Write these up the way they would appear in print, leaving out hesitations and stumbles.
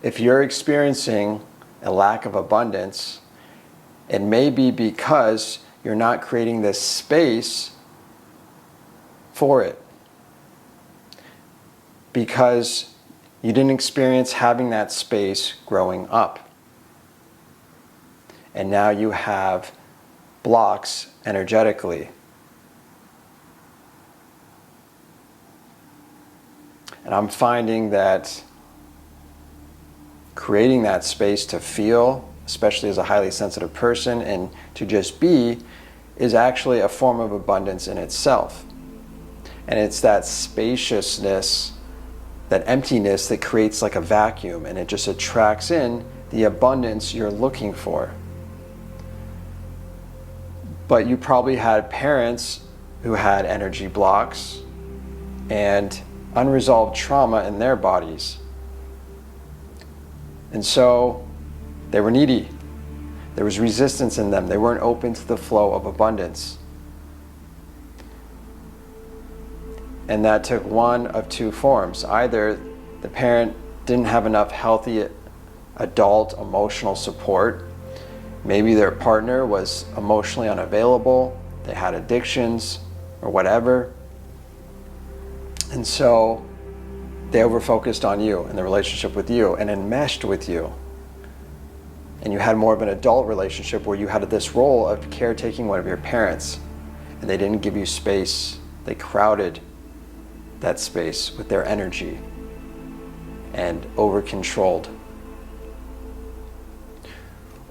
If you're experiencing a lack of abundance, it may be because you're not creating this space for it. Because you didn't experience having that space growing up. And now you have blocks energetically. And I'm finding that creating that space to feel, especially as a highly sensitive person, and to just be, is actually a form of abundance in itself. And it's that spaciousness, that emptiness that creates like a vacuum, and it just attracts in the abundance you're looking for. But you probably had parents who had energy blocks and unresolved trauma in their bodies. And so they were needy. There was resistance in them. They weren't open to the flow of abundance. And that took one of two forms. Either the parent didn't have enough healthy adult emotional support. Maybe their partner was emotionally unavailable. They had addictions or whatever. And so they over-focused on you and the relationship with you and enmeshed with you. And you had more of an adult relationship where you had this role of caretaking one of your parents, and they didn't give you space. They crowded that space with their energy and over-controlled.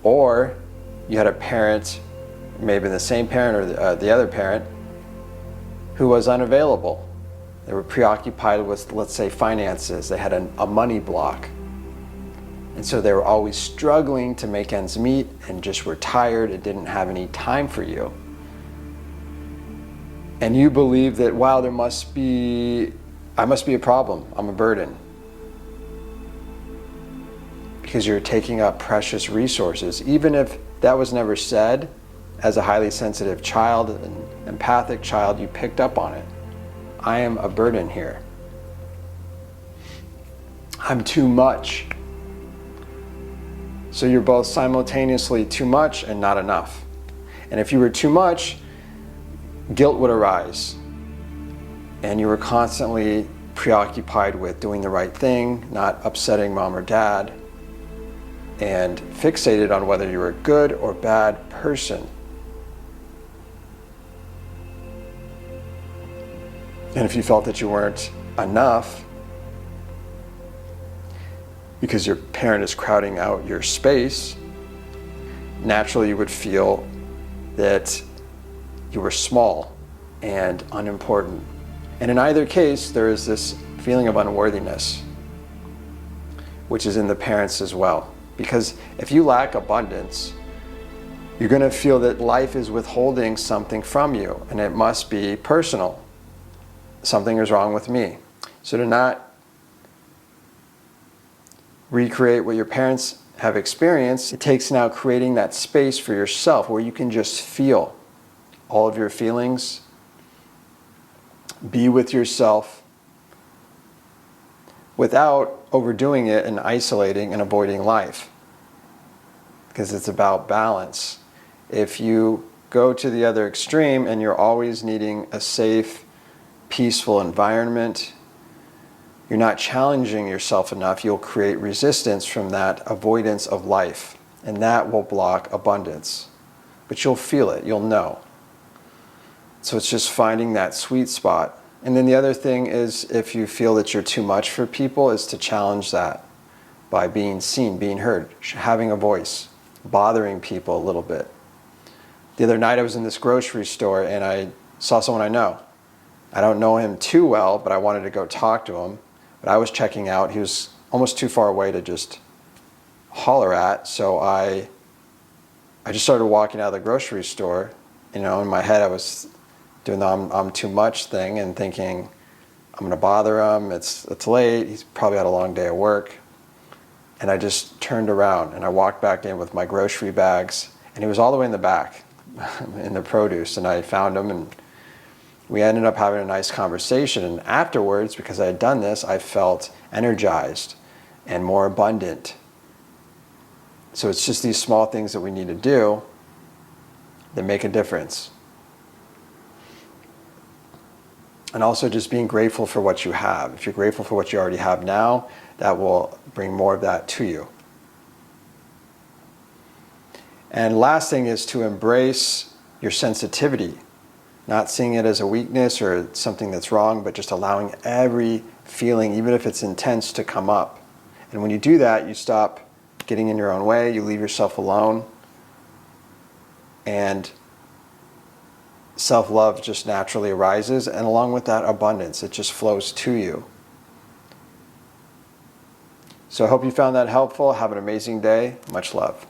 Or you had a parent, maybe the same parent or the other parent, who was unavailable. They were preoccupied with, let's say, finances. They had a money block. And so they were always struggling to make ends meet and just were tired and didn't have any time for you. And you believe that, wow, I must be a problem. I'm a burden. Because you're taking up precious resources. Even if that was never said, as a highly sensitive child, an empathic child, you picked up on it. I am a burden here. I'm too much. So you're both simultaneously too much and not enough. And if you were too much, guilt would arise. And you were constantly preoccupied with doing the right thing, not upsetting mom or dad, and fixated on whether you were a good or bad person. And if you felt that you weren't enough because your parent is crowding out your space, naturally you would feel that you were small and unimportant. And in either case, there is this feeling of unworthiness, which is in the parents as well. Because if you lack abundance, you're going to feel that life is withholding something from you, and it must be personal. Something is wrong with me. So to not recreate what your parents have experienced, it takes now creating that space for yourself where you can just feel all of your feelings, be with yourself without overdoing it and isolating and avoiding life. Because it's about balance. If you go to the other extreme and you're always needing a safe, peaceful environment, you're not challenging yourself enough, you'll create resistance from that avoidance of life. And that will block abundance. But you'll feel it, you'll know. So it's just finding that sweet spot. And then the other thing is, if you feel that you're too much for people, is to challenge that by being seen, being heard, having a voice, bothering people a little bit. The other night I was in this grocery store and I saw someone I know. I don't know him too well, but I wanted to go talk to him. But I was checking out. He was almost too far away to just holler at. So I just started walking out of the grocery store. You know, in my head I was doing the I'm too much thing and thinking, I'm going to bother him. It's late. He's probably had a long day at work. And I just turned around and I walked back in with my grocery bags. And he was all the way in the back in the produce. And I found him and we ended up having a nice conversation. And afterwards, because I had done this, I felt energized and more abundant. So it's just these small things that we need to do that make a difference. And also just being grateful for what you have. If you're grateful for what you already have now, that will bring more of that to you. And last thing is to embrace your sensitivity. Not seeing it as a weakness or something that's wrong, but just allowing every feeling, even if it's intense, to come up. And when you do that, you stop getting in your own way, you leave yourself alone, and self-love just naturally arises, and along with that, abundance. It just flows to you. So I hope you found that helpful. Have an amazing day. Much love.